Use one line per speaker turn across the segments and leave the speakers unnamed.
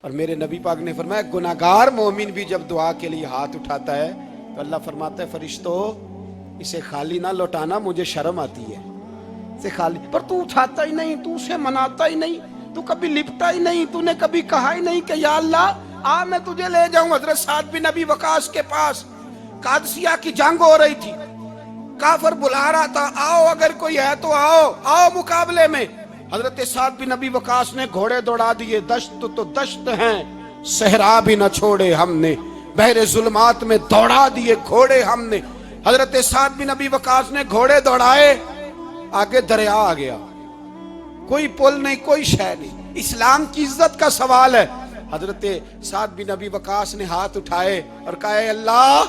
اور میرے نبی پاک نے فرمایا گناہگار مومن بھی جب دعا کے لیے ہاتھ اٹھاتا ہے تو اللہ فرماتا ہے فرشتوں اسے خالی نہ لوٹانا، مجھے شرم آتی ہے اسے خالی، پر تو اٹھاتا ہی نہیں، تو اسے مناتا ہی نہیں، تو کبھی لپٹا ہی نہیں، تو نے کبھی کہا ہی نہیں کہ یا اللہ آ میں تجھے لے جاؤں حضرت سعد بن ابی وقاص کے پاس۔ قادسیہ کی جنگ ہو رہی تھی، کافر بلا رہا تھا آؤ اگر کوئی ہے تو آؤ آؤ مقابلے میں۔ حضرت سعد بن ابی وقاص نے گھوڑے دوڑا دیے، دشت تو دشت ہیں صحرا بھی نہ چھوڑے ہم نے، بحر ظلمات میں دوڑا دیے گھوڑے ہم نے۔ حضرت سعد بن ابی وقاص نے گھوڑے دوڑائے، آگے دریا آ گیا، کوئی پل نہیں کوئی شے نہیں، اسلام کی عزت کا سوال ہے۔ حضرت سعد بن ابی وقاص نے ہاتھ اٹھائے اور کہا اے اللہ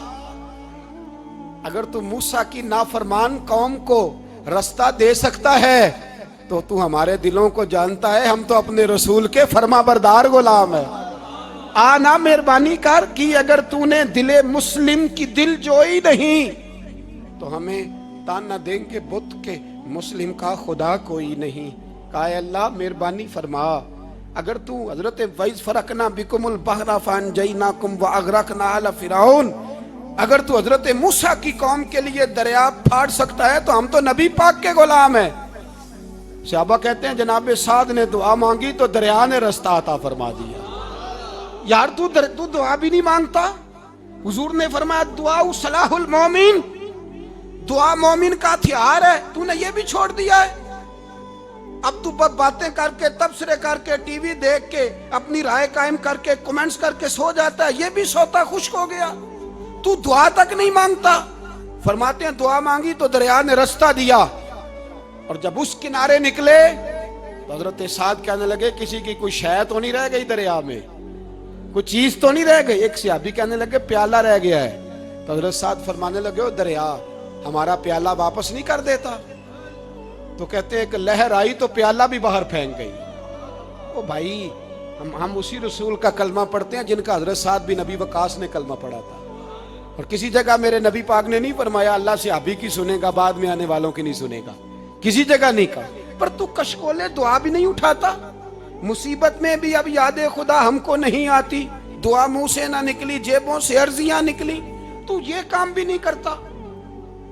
اگر تو موسیٰ کی نافرمان قوم کو رستہ دے سکتا ہے تو تو ہمارے دلوں کو جانتا ہے، ہم تو اپنے رسول کے فرما بردار غلام ہیں۔ آنا مہربانی کر کی اگر تو نے دل مسلم کی دل جوئی نہیں تو ہمیں تانا دیں گے بت کے مسلم کا خدا کوئی نہیں۔ کہا اے اللہ مہربانی فرما اگر تو حضرت وَإِذْ فَرَقْنَا بِكُمُ الْبَحْرَ فَأَنْجَيْنَاكُمْ وَأَغْرَقْنَا آلَ فِرْعَوْنَ، اگر تو حضرت موسیٰ کی قوم کے لیے دریا پھاڑ سکتا ہے تو ہم تو نبی پاک کے غلام ہیں۔ صحابہ کہتے ہیں جناب سعد نے دعا مانگی تو دریا نے رستہ عطا فرما دیا۔ یار تو دعا بھی نہیں مانگتا؟ حضور نے فرمایا دعا صلاح المومن، دعا مومن کا ہتھیار ہے، تو نے یہ بھی چھوڑ دیا ہے۔ اب تو باتیں کر کے تبصرے کر کے ٹی وی دیکھ کے اپنی رائے قائم کر کے کومنٹس کر کے سو جاتا ہے، یہ بھی سوتا خشک ہو گیا، تو دعا تک نہیں مانگتا۔ فرماتے ہیں دعا مانگی تو دریا نے رستہ دیا، اور جب اس کنارے نکلے تو حضرت سعد کہنے لگے کسی کی کوئی شے تو نہیں رہ گئی دریا میں، کوئی چیز تو نہیں رہ گئی۔ ایک صحابی کہنے لگے پیالہ رہ گیا ہے، تو حضرت سعد فرمانے لگے او دریا ہمارا پیالہ واپس نہیں کر دیتا؟ تو کہتے ہیں کہ لہر آئی تو پیالہ بھی باہر پھینک گئی۔ او بھائی ہم اسی رسول کا کلمہ پڑھتے ہیں جن کا حضرت سعد بن ابی وقاص نے کلمہ پڑھا تھا، اور کسی جگہ میرے نبی پاک نے نہیں فرمایا اللہ صحابی کی سنے گا بعد میں آنے والوں کی نہیں سنے گا، کسی جگہ نہیں کہا۔ پر تو کشکولے دعا بھی نہیں اٹھاتا، مصیبت میں بھی اب یاد خدا ہم کو نہیں آتی، دعا منہ سے نہ نکلی جیبوں سے عرضیاں نکلی، تو یہ کام بھی نہیں کرتا۔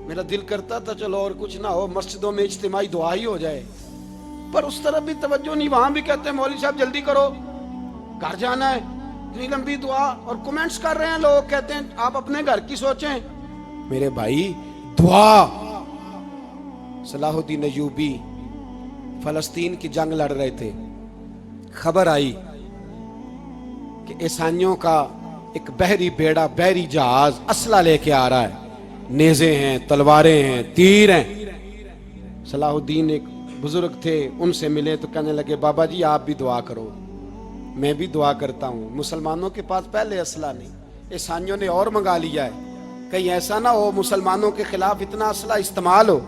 میرا دل کرتا تھا چلو اور کچھ نہ ہو مسجدوں میں اجتماعی دعا ہی ہو جائے، پر اس طرف بھی توجہ نہیں، وہاں بھی کہتے ہیں مولوی صاحب جلدی کرو گھر جانا ہے، اتنی لمبی دعا، اور کومنٹس کر رہے ہیں لوگ کہتے ہیں آپ اپنے گھر کی سوچیں۔ میرے بھائی دعا، صلاح الدین ایوبی فلسطین کی جنگ لڑ رہے تھے، خبر آئی کہ عیسائیوں کا ایک بحری بیڑا بحری جہاز اسلحہ لے کے آ رہا ہے، نیزے ہیں تلواریں ہیں تیر ہیں۔ صلاح الدین ایک بزرگ تھے، ان سے ملے تو کہنے لگے بابا جی آپ بھی دعا کرو۔ میں بھی دعا کرتا ہوں، مسلمانوں کے پاس پہلے اسلحہ نہیں، عیسائیوں نے اور منگا لیا ہے، کہیں ایسا نہ ہو مسلمانوں کے خلاف اتنا اسلحہ استعمال ہو۔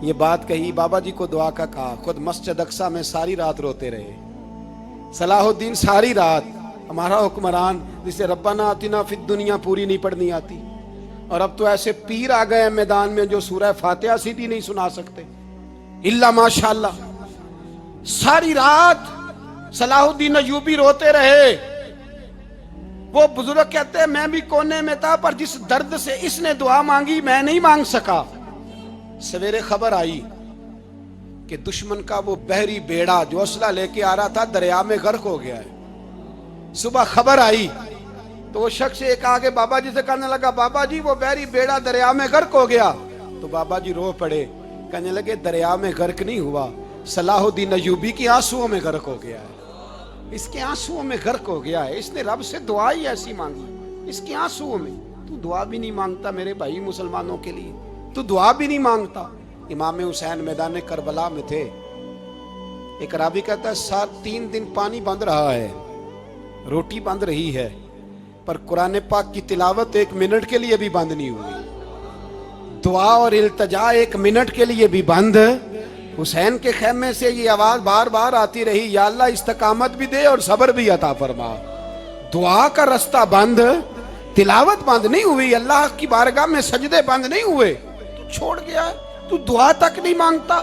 یہ بات کہی، بابا جی کو دعا کا کہا، خود مسجد اقصیٰ میں ساری رات روتے رہے۔ صلاح الدین ساری رات، ہمارا حکمران جسے ربنا آتنا فی الدنیا پوری نہیں پڑھنی آتی، اور اب تو ایسے پیر آ گئے ہیں میدان میں جو سورہ فاتحہ سیدھی نہیں سنا سکتے الا ماشاءاللہ۔ ساری رات صلاح الدین ایوبی روتے رہے۔ وہ بزرگ کہتے ہیں میں بھی کونے میں تھا، پر جس درد سے اس نے دعا مانگی میں نہیں مانگ سکا۔ سویرے خبر آئی کہ دشمن کا وہ بحری بیڑا جو اسلحہ لے کے آ رہا تھا دریا میں غرق ہو گیا ہے۔ صبح خبر آئی تو وہ شخص ایک آگے بابا جی سے کہنے لگا بابا جی وہ بحری بیڑا دریا میں غرق ہو گیا، تو بابا جی رو پڑے، کہنے لگے دریا میں غرق نہیں ہوا، صلاح الدین ایوبی کی آنسوؤں میں غرق ہو گیا ہے، اس کے آنسوؤں میں غرق ہو گیا ہے، اس نے رب سے دعا ہی ایسی مانگی اس کے آنسوؤں میں۔ تو دعا بھی نہیں مانگتا میرے بھائی مسلمانوں کے لیے، تو دعا بھی نہیں مانگتا۔ امام حسین میدان کربلا میں تھے، ایک راوی کہتا ہے 3 دن پانی بند رہا ہے، روٹی بند رہی ہے، پر قرآن پاک کی تلاوت 1 منٹ کے لیے بھی بند نہیں ہوئی، دعا اور التجا 1 منٹ کے لیے بھی بند۔ حسین کے خیمے سے یہ آواز بار بار آتی رہی، یا اللہ استقامت بھی دے اور صبر بھی عطا فرما۔ دعا کا رستہ بند، تلاوت بند نہیں ہوئی، اللہ کی بارگاہ میں سجدے بند نہیں ہوئے، تو چھوڑ گیا ہے، تو دعا تک نہیں مانگتا۔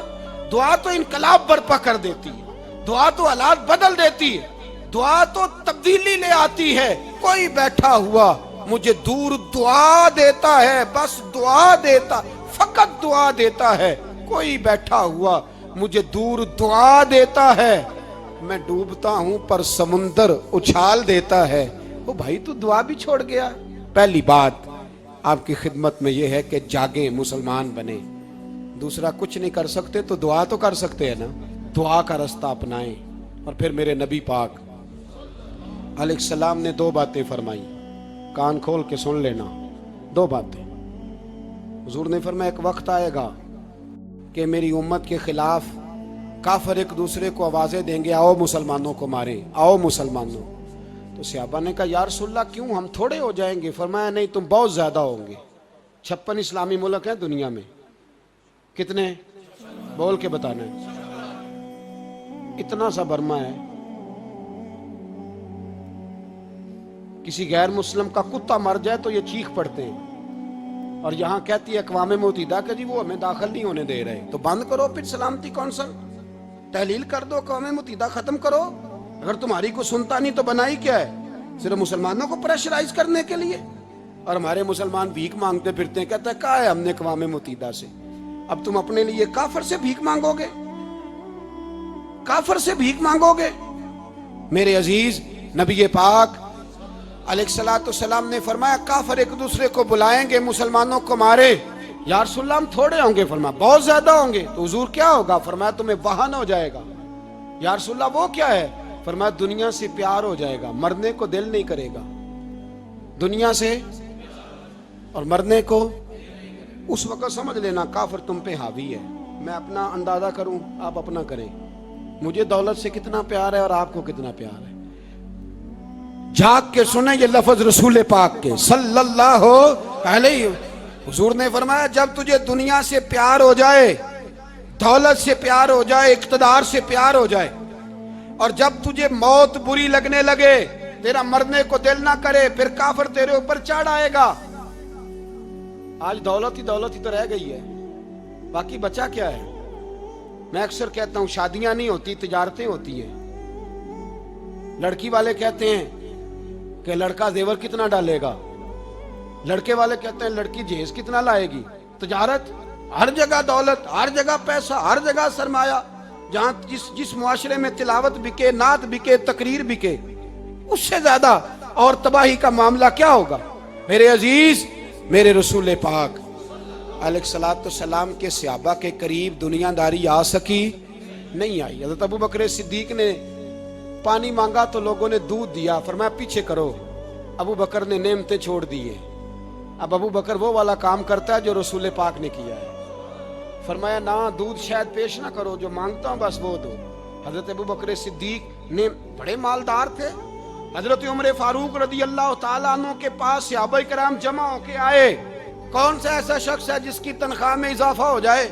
دعا تو انقلاب برپا کر دیتی ہے، دعا تو حالات بدل دیتی ہے، دعا تو تبدیلی لے آتی ہے. کوئی بیٹھا ہوا مجھے دور دعا دیتا ہے, بس دعا دیتا, فقط دعا دیتا ہے. کوئی بیٹھا ہوا مجھے دور دعا دیتا ہے, میں ڈوبتا ہوں پر سمندر اچھال دیتا ہے. وہ بھائی تو دعا بھی چھوڑ گیا. پہلی بات آپ کی خدمت میں یہ ہے کہ جاگیں, مسلمان بنیں. دوسرا کچھ نہیں کر سکتے تو دعا تو کر سکتے ہیں نا. دعا کا رستہ اپنائیں. اور پھر میرے نبی پاک علیہ السلام نے 2 باتیں فرمائی, کان کھول کے سن لینا. 2 باتیں حضور نے فرمایا ایک وقت آئے گا کہ میری امت کے خلاف کافر ایک دوسرے کو آوازیں دیں گے, آؤ مسلمانوں کو ماریں, آؤ مسلمانوں. تو صحابہ نے کہا یا رسول اللہ کیوں, ہم تھوڑے ہو جائیں گے؟ فرمایا نہیں, تم بہت زیادہ ہوں گے. 56 اسلامی ملک ہیں دنیا میں. کتنے بول کے بتانا ہے؟ اتنا سا برما ہے. کسی غیر مسلم کا کتا مر جائے تو یہ چیخ پڑتے ہیں, اور یہاں کہتی ہے اقوام متحدہ کہ جی وہ ہمیں داخل نہیں ہونے دے رہے. تو بند کرو پھر سلامتی کونسل, تحلیل کر دو, اقوام متحدہ ختم کرو. اگر تمہاری کو سنتا نہیں تو بنائی کیا ہے؟ صرف مسلمانوں کو پریشرائز کرنے کے لیے. اور ہمارے مسلمان بھیک مانگتے پھرتے ہیں, کہتا ہے کہا ہے ہم نے اقوام متحدہ سے. اب تم اپنے لیے کافر سے بھیک مانگو گے, کافر سے بھیک مانگو گے. میرے عزیز نبی پاک علیہ الصلوۃ والسلام نے فرمایا کافر ایک دوسرے کو بلائیں گے مسلمانوں کو مارے. یا رسول اللہ ہم تھوڑے ہوں گے. فرمایا بہت زیادہ ہوں گے. تو حضور کیا ہوگا؟ فرمایا تمہیں وہن ہو جائے گا. یا رسول اللہ وہ کیا ہے؟ فرمایا دنیا سے پیار ہو جائے گا, مرنے کو دل نہیں کرے گا. دنیا سے اور مرنے کو. اس وقت سمجھ لینا کافر تم پہ حاوی ہے. میں اپنا اندازہ کروں, آپ اپنا کریں. مجھے دولت سے کتنا پیار ہے اور آپ کو کتنا پیار ہے. جھاگ کے سنیں یہ لفظ رسول پاک کے صلی اللہ علیہ. حضور نے فرمایا جب تجھے دنیا سے پیار ہو جائے, دولت سے پیار ہو جائے, اقتدار سے پیار ہو جائے, اور جب تجھے موت بری لگنے لگے, تیرا مرنے کو دل نہ کرے, پھر کافر تیرے اوپر چڑھ آئے گا. آج دولت ہی تو رہ گئی ہے, باقی بچا کیا ہے؟ میں اکثر کہتا ہوں شادیاں نہیں ہوتی, تجارتیں ہوتی ہیں. لڑکی والے کہتے ہیں کہ لڑکا زیور کتنا ڈالے گا, لڑکے والے کہتے ہیں لڑکی جہیز کتنا لائے گی. تجارت, ہر جگہ دولت, ہر جگہ پیسہ, ہر جگہ سرمایہ. جہاں جس معاشرے میں تلاوت بکے, نعت بکے, تقریر بکے, اس سے زیادہ اور تباہی کا معاملہ کیا ہوگا؟ میرے عزیز میرے رسول پاک علیہ الصلوۃ والسلام کے صحابہ کے قریب دنیا داری آ سکی نہیں آئی. حضرت ابو بکر صدیق نے پانی مانگا تو لوگوں نے دودھ دیا, فرمایا پیچھے کرو. ابو بکر نے نعمتیں چھوڑ دیے. اب ابو بکر وہ والا کام کرتا ہے جو رسول پاک نے کیا ہے. فرمایا نہ دودھ شاید پیش نہ کرو, جو مانگتا ہوں بس وہ دو. حضرت ابو بکر صدیق نے بڑے مالدار تھے. حضرت عمر فاروق رضی اللہ تعالیٰ عنہ کے پاس صحابہ کرام جمع ہو کے آئے. کون سا ایسا شخص ہے جس کی تنخواہ میں اضافہ ہو جائے؟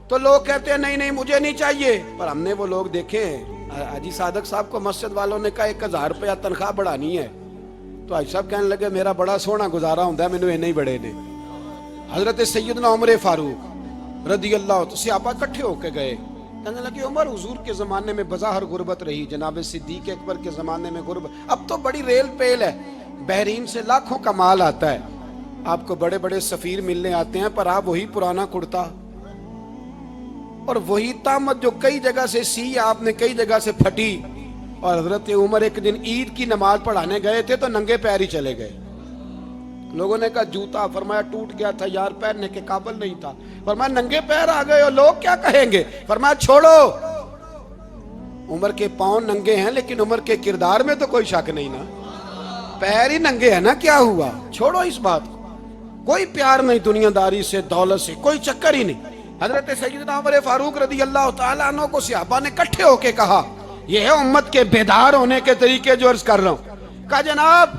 تو لوگ کہتے ہیں نہیں نہیں مجھے نہیں چاہیے. پر ہم نے وہ لوگ دیکھے ہیں. حاجی صادق صاحب کو مسجد والوں نے کہا 1000 روپیہ تنخواہ بڑھانی ہے, تو حاجی صاحب کہنے لگے میرا بڑا سونا گزارا ہوتا ہے, مینوں نہیں بڑے نے. حضرت سیدنا عمر فاروق رضی اللہ عنہ صحابہ اکٹھے ہو کے گئے. کہنے لگے عمر حضور کے زمانے میں بظاہر غربت رہی, جناب صدیق اکبر کے زمانے میں غربت, اب تو بڑی ریل پیل ہے, بحرین سے لاکھوں کا مال آتا ہے, آپ کو بڑے بڑے سفیر ملنے آتے ہیں, پر آپ وہی پرانا کرتا اور وہی تامت جو کئی جگہ سے سی آپ نے کئی جگہ سے پھٹی. اور حضرت عمر ایک دن عید کی نماز پڑھانے گئے تھے تو ننگے پیر ہی چلے گئے. لوگوں نے کہا جوتا, فرمایا ٹوٹ گیا تھا یار, پہننے کے قابل نہیں تھا. فرمایا ننگے پیر آ گئے ہو, لوگ کیا کہیں گے؟ فرمایا چھوڑو, عمر کے پاؤں ننگے ہیں لیکن عمر کے کردار میں تو کوئی شک نہیں نا, پیر ہی ننگے ہیں نا, کیا ہوا؟ چھوڑو اس بات کو. کوئی پیار نہیں دنیا داری سے, دولت سے, کوئی چکر ہی نہیں. حضرت سیدنا عمر فاروق رضی اللہ تعالیٰ عنہ کو صحابہ نے اکٹھے ہو کے کہا, یہ ہے امت کے بیدار ہونے کے طریقے جو عرض کر رہا ہوں. کہا جناب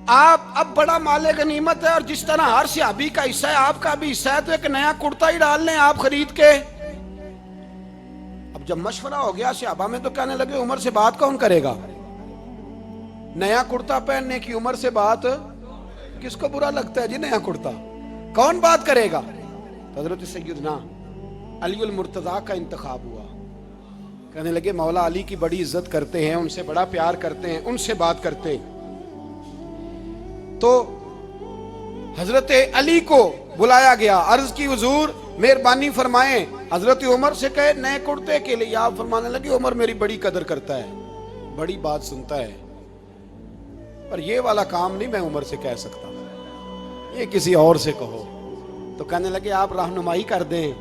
آپ اب بڑا مال غنیمت ہے, اور جس طرح ہر صحابی کا حصہ ہے آپ کا بھی حصہ ہے, تو ایک نیا کرتا ہی ڈال لیں آپ خرید کے. اب جب مشورہ ہو گیا صحابہ میں تو کہنے لگے عمر سے بات کون کرے گا؟ نیا کرتا پہننے کی عمر سے بات کس کو برا لگتا ہے جی؟ نیا کرتا کون بات کرے گا؟ حضرت سیدنا علی المرتضیٰ کا انتخاب ہوا. کہنے لگے مولا علی کی بڑی عزت کرتے ہیں, ان سے بڑا پیار کرتے ہیں, ان سے بات کرتے ہیں. تو حضرت علی کو بلایا گیا, عرض کی حضور مہربانی فرمائیں. حضرت عمر سے کہے نئے کرتے کے لیے. آپ فرمانے لگے عمر میری بڑی قدر کرتا ہے, بڑی بات سنتا ہے, پر یہ والا کام نہیں میں عمر سے کہہ سکتا, یہ کسی اور سے کہو. تو کہنے لگے آپ رہنمائی کر دیں,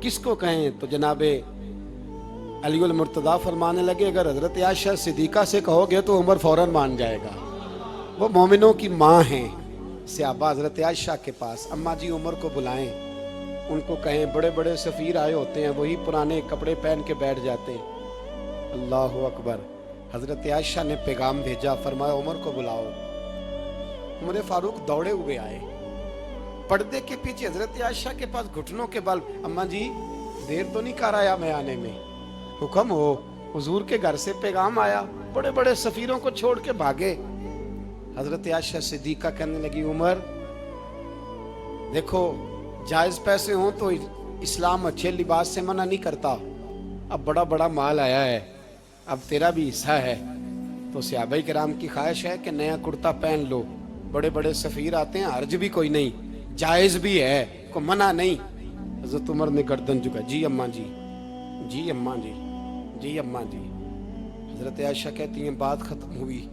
کس کو کہیں؟ تو جناب علی المرتضیٰ فرمانے لگے اگر حضرت عائشہ صدیقہ سے کہو گے تو عمر فوراً مان جائے گا, وہ مومنوں کی ماں ہیں. صحابہ حضرت عائشہ کے پاس, اماں جی عمر کو بلائیں, ان کو کہیں. بڑے بڑے سفیر آئے ہوتے ہیں, وہی پرانے کپڑے پہن کے بیٹھ جاتے ہیں. اللہ اکبر. حضرت عائشہ نے پیغام بھیجا, فرمایا عمر کو بلاؤ. عمر فاروق دوڑے ہوئے آئے, پردے کے پیچھے حضرت عائشہ کے پاس گھٹنوں کے بل, اماں جی دیر تو نہیں کر آیا میں آنے میں؟ حکم ہو, حضور کے گھر سے پیغام آیا. بڑے بڑے سفیروں کو چھوڑ کے بھاگے. حضرت عائشہ صدیقہ کہنے لگی عمر دیکھو جائز پیسے ہوں تو اسلام اچھے لباس سے منع نہیں کرتا, اب بڑا بڑا مال آیا ہے, اب تیرا بھی حصہ ہے, تو صحابہ کرام کی خواہش ہے کہ نیا کرتا پہن لو. بڑے بڑے سفیر آتے ہیں, حرج بھی کوئی نہیں, جائز بھی ہے, کو منع نہیں. حضرت عمر نے گردن جھکا, جی اماں جی, جی اماں جی, جی اماں جی. حضرت عائشہ کہتی ہیں بات ختم ہوئی,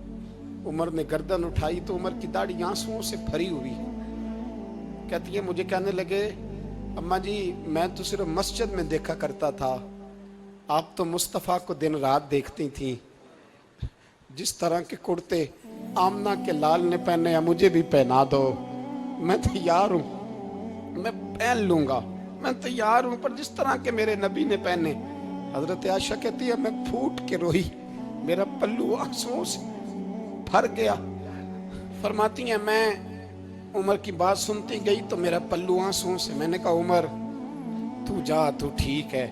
عمر نے گردن اٹھائی تو عمر کی داڑھی آنسوؤں سے بھری ہوئی. کہتی ہے مجھے کہنے لگے اماں جی میں تو صرف مسجد میں دیکھا کرتا تھا, آپ تو مصطفیٰ کو دن رات دیکھتی تھیں, جس طرح کے کرتے آمنہ کے لال نے پہنے ہیں مجھے بھی پہنا دو, میں تیار ہوں, میں پہن لوں گا, میں تیار ہوں, پر جس طرح کے میرے نبی نے پہنے. حضرت عائشہ کہتی ہے میں پھوٹ کے روئی, میرا پلو آنسوؤں سے بھر گیا. فرماتی ہیں میں عمر کی بات سنتی گئی تو میرا پلو آنسوؤں سے, میں نے کہا عمر تو جا, تو ٹھیک ہے.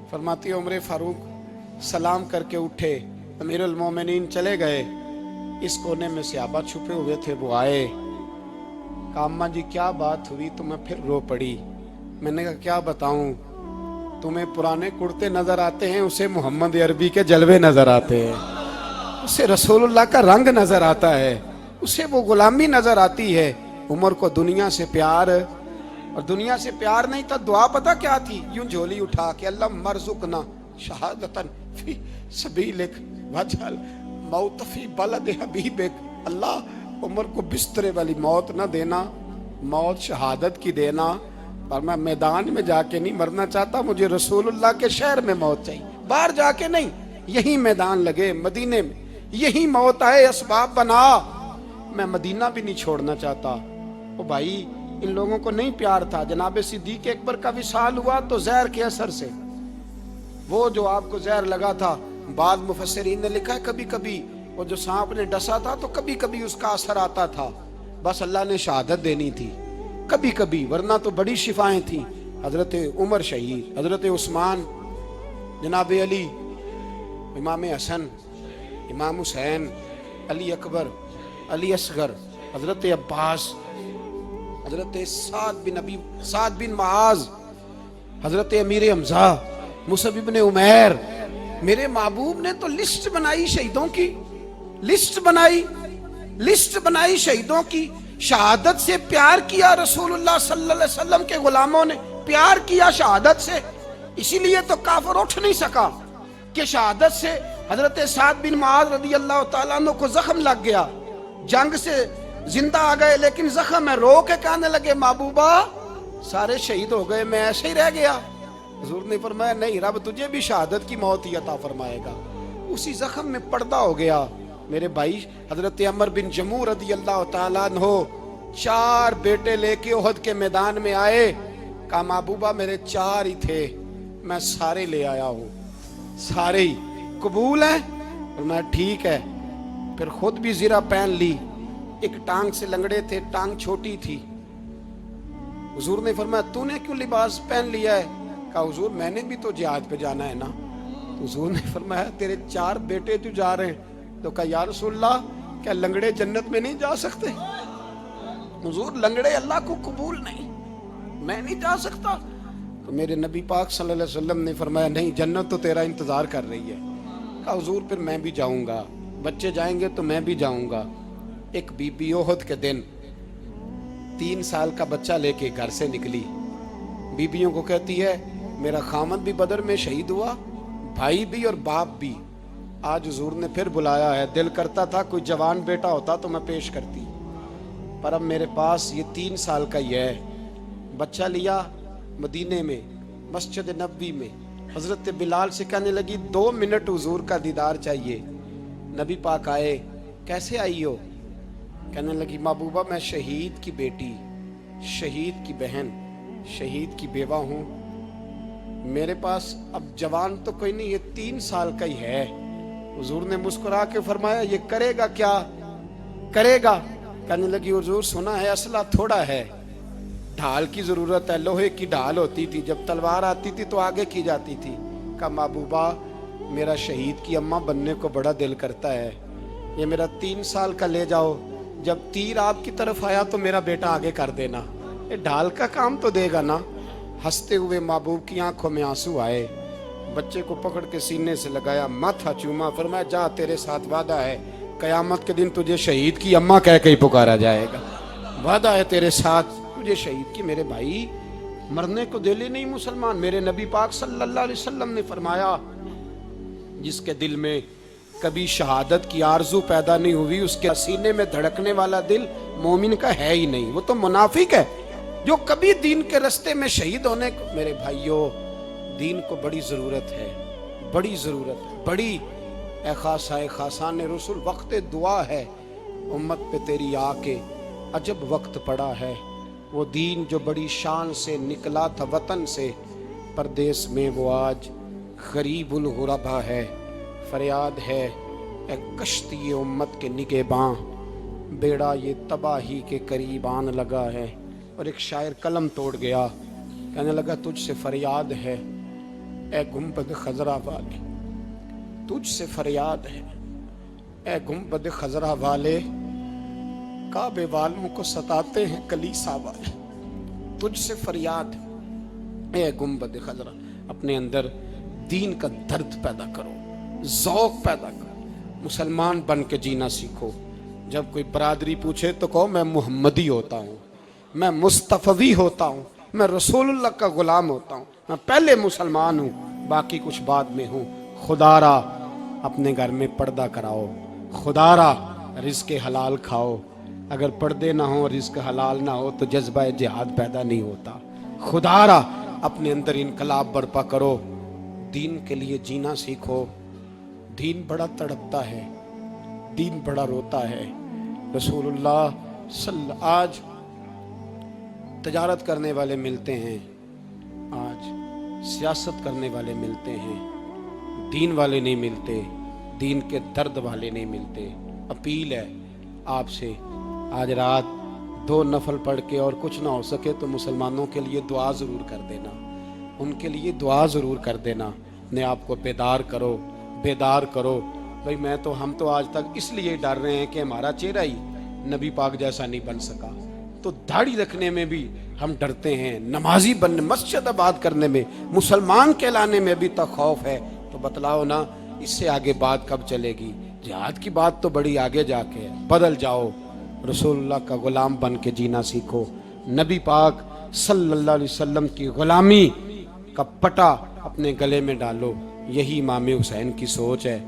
فرماتی ہے عمر فاروق سلام کر کے اٹھے, امیر المومنین چلے گئے. اس کونے میں صحابہ چھپے ہوئے تھے, وہ آئے, کہا اماں جی کیا بات ہوئی؟ تو میں پھر رو پڑی. میں نے کہا کیا بتاؤں, تمہیں پرانے کرتے نظر آتے ہیں, اسے محمد عربی کے جلوے نظر آتے ہیں, اسے رسول اللہ کا رنگ نظر آتا ہے, اسے وہ غلامی نظر آتی ہے. عمر کو دنیا سے پیار, اور دنیا سے پیار نہیں تھا, دعا پتہ کیا تھی؟ یوں جھولی اٹھا کے اللہ مرزقنا شہادتن فی سبیلک وجعل موت فی بلد حبیبک. اللہ عمر کو بسترے والی موت نہ دینا, موت شہادت کی دینا, پر میں میدان میں جا کے نہیں مرنا چاہتا, مجھے رسول اللہ کے شہر میں موت چاہیے, باہر جا کے نہیں, یہی میدان لگے مدینے میں, یہی موت آئے, اسباب بنا, میں مدینہ بھی نہیں چھوڑنا چاہتا. او بھائی ان لوگوں کو نہیں پیار تھا. جناب صدیق اکبر کا وصال ہوا تو زہر کے اثر سے, وہ جو آپ کو زہر لگا تھا, بعض مفسرین نے لکھا ہے کبھی کبھی وہ جو سانپ نے ڈسا تھا تو کبھی کبھی اس کا اثر آتا تھا, بس اللہ نے شہادت دینی تھی کبھی کبھی, ورنہ تو بڑی شفائیں تھیں. حضرت عمر شہید, حضرت عثمان, جناب علی, امام حسن, امام حسین, علی اکبر, علی اصغر, حضرت عباس, حضرت سعد بن معاذ, حضرت امیر حمزہ, مصعب بن عمیر. میرے محبوب نے تو لسٹ بنائی شہیدوں کی, لسٹ بنائی شہیدوں کی. شہادت سے پیار کیا رسول اللہ صلی اللہ علیہ وسلم کے غلاموں نے, پیار کیا شہادت سے, اسی لیے تو کافر اٹھ نہیں سکا کہ شہادت سے. حضرت سعد بن معاذ رضی اللہ تعالیٰ عنہ کو زخم لگ گیا, جنگ سے زندہ آ گئے لیکن زخم ہے, رو کے کہنے لگے محبوبہ سارے شہید ہو گئے, میں ایسے ہی رہ گیا. حضور نے فرمایا نہیں, رب تجھے بھی شہادت کی موت ہی عطا فرمائے گا. اسی زخم میں پردہ ہو گیا. میرے بھائی حضرت عمر بن جموح رضی اللہ تعالیٰ عنہ 4 بیٹے لے کے احد کے میدان میں آئے, کہا محبوبہ میرے 4 ہی تھے, میں سارے لے آیا ہوں, سارے ہی قبول ہیں؟ فرمایا ٹھیک ہے. پھر خود بھی زرہ پہن لی, ایک ٹانگ سے لنگڑے تھے, ٹانگ چھوٹی تھی. حضور نے فرمایا تو نے کیوں لباس پہن لیا ہے؟ کہا حضور میں نے بھی تو جہاد پہ جانا ہے نا. حضور نے فرمایا تیرے 4 بیٹے تو جا رہے ہیں. تو کہا یا رسول اللہ کیا لنگڑے جنت میں نہیں جا سکتے؟ حضور لنگڑے اللہ کو قبول نہیں, میں نہیں جا سکتا. تو میرے نبی پاک صلی اللہ علیہ وسلم نے فرمایا نہیں، جنت تو تیرا انتظار کر رہی ہے۔ کہا حضور پھر میں بھی جاؤں گا، بچے جائیں گے تو میں بھی جاؤں گا۔ ایک بی بی احد کے دن 3 سال کا بچہ لے کے گھر سے نکلی، بیبیوں کو کہتی ہے میرا خامد بھی بدر میں شہید ہوا، بھائی بھی اور باپ بھی، آج حضور نے پھر بلایا ہے، دل کرتا تھا کوئی جوان بیٹا ہوتا تو میں پیش کرتی، پر اب میرے پاس یہ 3 سال کا ہی ہے۔ بچہ لیا، مدینے میں مسجد نبوی میں حضرت بلال سے کہنے لگی 2 منٹ حضور کا دیدار چاہیے۔ نبی پاک آئے، کیسے آئی ہو؟ کہنے لگی محبوبہ میں شہید کی بیٹی، شہید کی بہن، شہید کی بیوہ ہوں، میرے پاس اب جوان تو کوئی نہیں، یہ 3 سال کا ہی ہے۔ حضور نے مسکرا کے فرمایا یہ کرے گا کیا؟ کرے گا؟ کہنے لگی حضور سنا ہے اسلحہ تھوڑا ہے، ڈھال کی ضرورت ہے، لوہے کی ڈھال ہوتی تھی، جب تلوار آتی تھی تو آگے کی جاتی تھی۔ کہا محبوبہ میرا شہید کی اماں بننے کو بڑا دل کرتا ہے، یہ میرا 3 سال کا لے جاؤ، جب تیر آپ کی طرف آیا تو میرا بیٹا آگے کر دینا، یہ ڈھال کا کام تو دے گا نا۔ ہنستے ہوئے محبوب کی آنکھوں میں آنسو آئے، بچے کو پکڑ کے سینے سے لگایا، ماتھا چوما، فرمایا جا تیرے ساتھ وعدہ ہے قیامت کے دن تجھے شہید کی اماں کہہ کے ہی پکارا جائے گا، وعدہ ہے تیرے ساتھ تجھے شہید کی۔ میرے بھائی مرنے کو دل ہی نہیں مسلمان۔ میرے نبی پاک صلی اللہ علیہ وسلم نے فرمایا جس کے دل میں کبھی شہادت کی آرزو پیدا نہیں ہوئی، اس کے سینے میں دھڑکنے والا دل مومن کا ہے ہی نہیں، وہ تو منافق ہے۔ جو کبھی دین کے رستے میں شہید ہونے کو، میرے بھائیوں دین کو بڑی ضرورت ہے، بڑی ضرورت ہے، بڑی۔ اے خاصائے خاصان رسول وقت دعا ہے، امت پہ تیری آ کے عجب وقت پڑا ہے۔ وہ دین جو بڑی شان سے نکلا تھا وطن سے، پردیس میں وہ آج غریب الغربا ہے۔ فریاد ہے اے کشتی امت کے نگہباں، بیڑا یہ تباہی کے قریب آن لگا ہے۔ اور ایک شاعر قلم توڑ گیا، کہنے لگا تجھ سے فریاد ہے اے گنبد خضرا والے، تجھ سے فریاد ہے اے گنبد خضرا والے، کعبے والوں کو ستاتے ہیں کلیسا والے، تجھ سے فریاد اے گنبد خضرا۔ اپنے اندر دین کا درد پیدا کرو، ذوق پیدا کرو، مسلمان بن کے جینا سیکھو۔ جب کوئی برادری پوچھے تو کہو میں محمدی ہوتا ہوں، میں مصطفی ہوتا ہوں، میں رسول اللہ کا غلام ہوتا ہوں، میں پہلے مسلمان ہوں، باقی کچھ بعد میں ہوں۔ خدا را اپنے گھر میں پردہ کراؤ، خدا را رزق حلال کھاؤ، اگر پردے نہ ہوں رزق حلال نہ ہو تو جذبہ جہاد پیدا نہیں ہوتا۔ خدا را اپنے اندر انقلاب برپا کرو، دین کے لیے جینا سیکھو۔ دین بڑا تڑپتا ہے، دین بڑا روتا ہے۔ رسول اللہ آج تجارت کرنے والے ملتے ہیں، آج سیاست کرنے والے ملتے ہیں، دین والے نہیں ملتے، دین کے درد والے نہیں ملتے۔ اپیل ہے آپ سے، آج رات 2 نفل پڑھ کے اور کچھ نہ ہو سکے تو مسلمانوں کے لیے دعا ضرور کر دینا، ان کے لیے دعا ضرور کر دینا، اپنے آپ کو بیدار کرو، بیدار کرو۔ بھئی ہم تو آج تک اس لیے ڈر رہے ہیں کہ ہمارا چہرہ ہی نبی پاک جیسا نہیں بن سکا، تو داڑھی رکھنے میں بھی ہم ڈرتے ہیں، نمازی بننے، مسجد آباد کرنے میں، مسلمان کہلانے میں بھی تک خوف ہے۔ تو بتلاؤ نا اس سے آگے بات کب چلے گی؟ جہاد کی بات تو بڑی آگے جا کے ہے۔ بدل جاؤ، رسول اللہ کا غلام بن کے جینا سیکھو، نبی پاک صلی اللہ علیہ وسلم کی غلامی کا پٹا اپنے گلے میں ڈالو۔ یہی امام حسین کی سوچ ہے،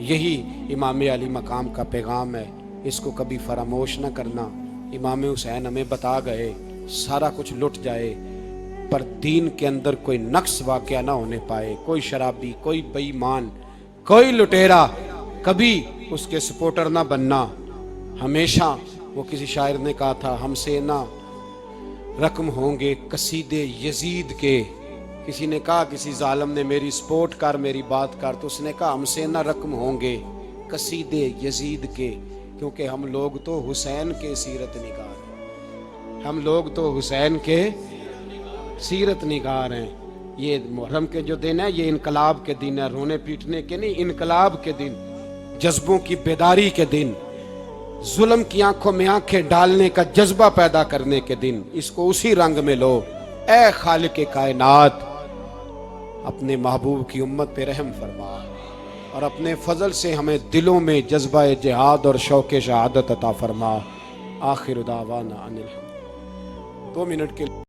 یہی امام علی مقام کا پیغام ہے، اس کو کبھی فراموش نہ کرنا۔ امام حسین ہمیں بتا گئے سارا کچھ لٹ جائے پر دین کے اندر کوئی نقص واقعہ نہ ہونے پائے، کوئی شرابی، کوئی بے ایمان، کوئی لٹیرا کبھی اس کے سپورٹر نہ بننا۔ ہمیشہ وہ کسی شاعر نے کہا تھا ہم سے نہ رقم ہوں گے قصیدے یزید کے، کسی نے کہا کسی ظالم نے میری سپورٹ کر، میری بات کر، تو اس نے کہا ہم سے نہ رقم ہوں گے قصیدے یزید کے، کیونکہ ہم لوگ تو حسین کے سیرت نگار ہیں، ہم لوگ تو حسین کے سیرت نگار ہیں۔ یہ محرم کے جو دن ہے یہ انقلاب کے دن ہے، رونے پیٹنے کے نہیں، انقلاب کے دن، جذبوں کی بیداری کے دن، ظلم کی آنکھوں میں آنکھیں ڈالنے کا جذبہ پیدا کرنے کے دن۔ اس کو اسی رنگ میں لو۔ اے خالق کائنات، اپنے محبوب کی امت پہ رحم فرما اور اپنے فضل سے ہمیں دلوں میں جذبہ جہاد اور شوق شہادت عطا فرما. آخر دعوانا ان الحمد. 2 منٹ کے